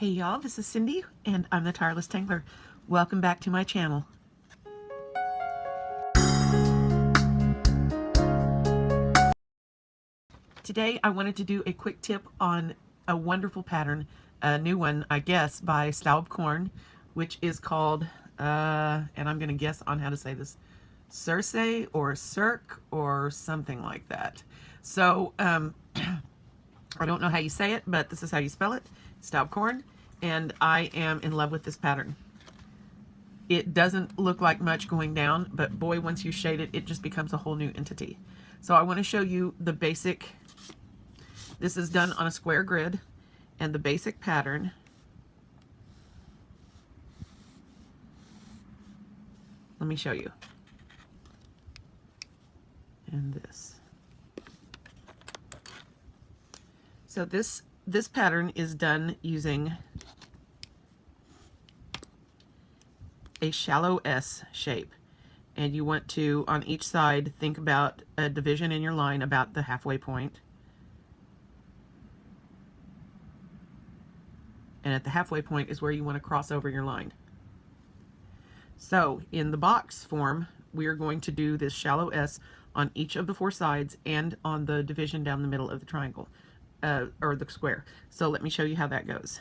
Hey y'all, this is Cindy and I'm the Tireless Tangler. Welcome back to my channel. Today I wanted to do a quick tip on a wonderful pattern, a new one I guess by Staub Korn, which is called, and I'm going to guess on how to say this, Circe or Cirque or something like that. So I don't know how you say it, but this is how you spell it, Staub Korn, and I am in love with this pattern. It doesn't look like much going down, but boy, once you shade it, it just becomes a whole new entity. So I want to show you the basic. This is done on a square grid, and the basic pattern let me show you. And this. So this pattern is done using a shallow S shape, and you want to, on each side, think about a division in your line about the halfway point. And at the halfway point is where you want to cross over your line. So in the box form, we are going to do this shallow S on each of the four sides and on the division down the middle of the triangle, or the square. So let me show you how that goes.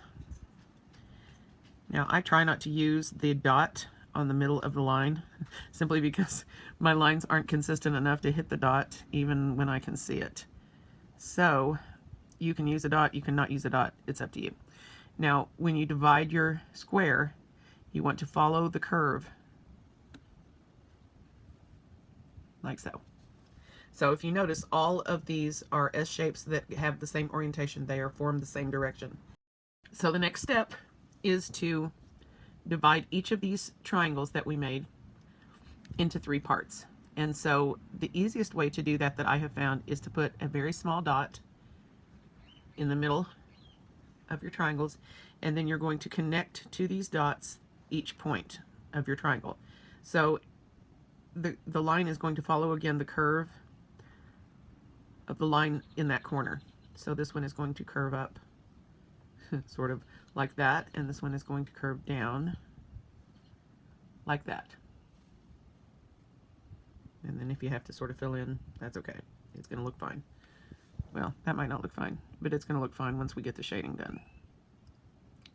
Now I try not to use the dot on the middle of the line simply because my lines aren't consistent enough to hit the dot even when I can see it. So you can use a dot, you cannot use a dot, it's up to you. Now when you divide your square, you want to follow the curve like so. So if you notice, all of these are S shapes that have the same orientation. They are formed the same direction. So the next step is to divide each of these triangles that we made into 3 parts. And so the easiest way to do that I have found is to put a very small dot in the middle of your triangles, and then you're going to connect to these dots each point of your triangle. So the line is going to follow again the curve of the line in that corner. So this one is going to curve up sort of like that, and this one is going to curve down like that. And then if you have to sort of fill in, that's okay. It's going to look fine. Well, that might not look fine, but it's going to look fine once we get the shading done.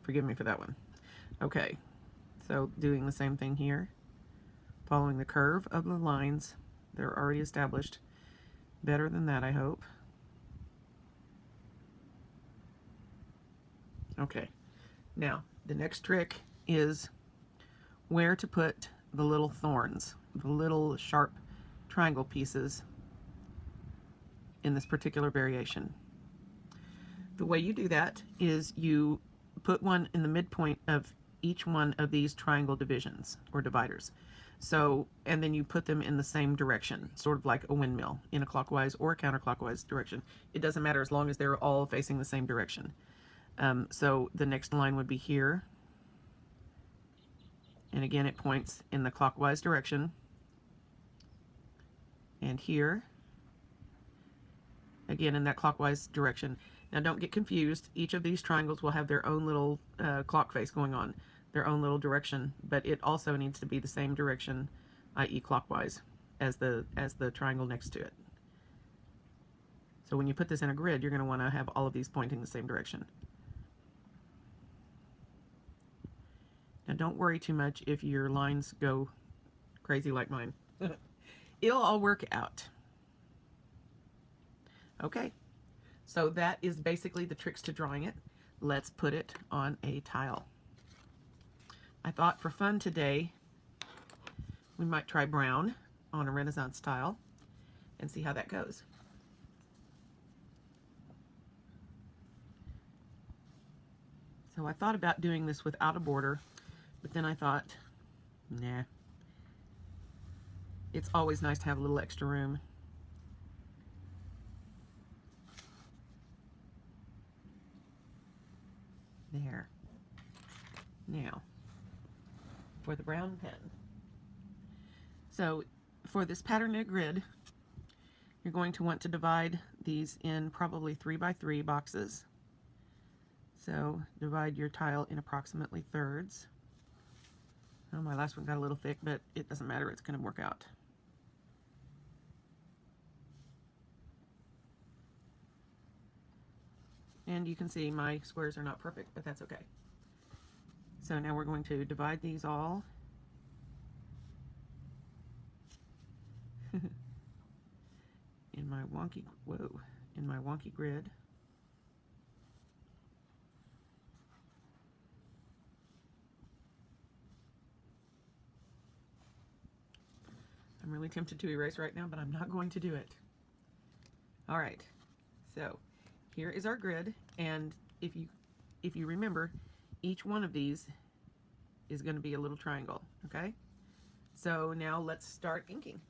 Forgive me for that one. Okay, so doing the same thing here, following the curve of the lines. They're already established. Better than that, I hope. Okay, now the next trick is where to put the little thorns, the little sharp triangle pieces in this particular variation. The way you do that is you put one in the midpoint of each one of these triangle divisions or dividers. So, and then you put them in the same direction, sort of like a windmill, in a clockwise or a counterclockwise direction. It doesn't matter as long as they're all facing the same direction. So the next line would be here. And again, it points in the clockwise direction. And here, again in that clockwise direction. Now don't get confused. Each of these triangles will have their own little clock face going on, their own little direction, but it also needs to be the same direction, i.e. clockwise, as the triangle next to it. So when you put this in a grid, you're going to want to have all of these pointing the same direction. Now don't worry too much if your lines go crazy like mine. It'll all work out. Okay, so that is basically the tricks to drawing it. Let's put it on a tile. I thought for fun today we might try brown on a Renaissance tile and see how that goes. So I thought about doing this without a border, but then I thought, nah, it's always nice to have a little extra room. There. Now, for the brown pen. So, for this pattern knit grid, you're going to want to divide these in probably 3 by 3 boxes. So divide your tile in approximately thirds. Oh, my last one got a little thick, but it doesn't matter, it's going to work out. And you can see my squares are not perfect, but that's okay. So now we're going to divide these all in my wonky grid. I'm really tempted to erase right now, but I'm not going to do it. All right, so here is our grid, and if you remember, each one of these is going to be a little triangle, okay? So now let's start inking.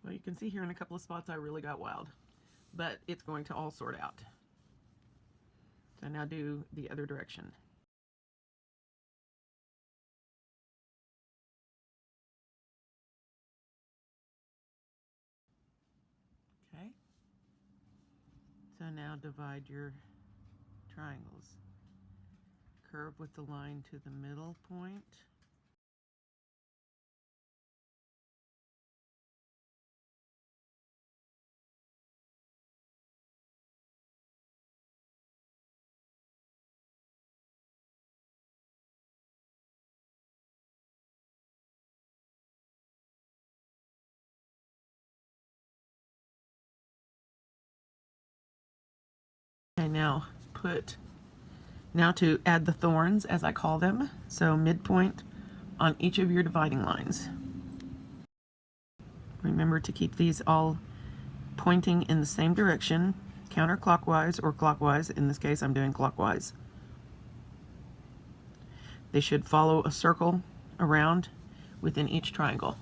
Well, you can see here in a couple of spots I really got wild, but it's going to all sort out. So now do the other direction. Okay. So now divide your triangles. Curve with the line to the middle point. And now to add the thorns, as I call them, so midpoint on each of your dividing lines. Remember to keep these all pointing in the same direction, counterclockwise or clockwise. In this case, I'm doing clockwise. They should follow a circle around within each triangle.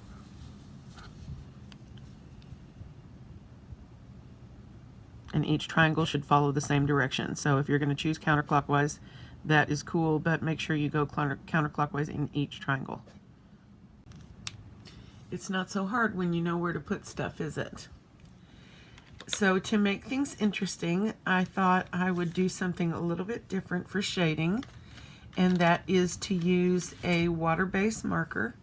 And each triangle should follow the same direction. So if you're going to choose counterclockwise, that is cool, but make sure you go counterclockwise in each triangle. It's not so hard when you know where to put stuff, is it? So to make things interesting, I thought I would do something a little bit different for shading, and that is to use a water-based marker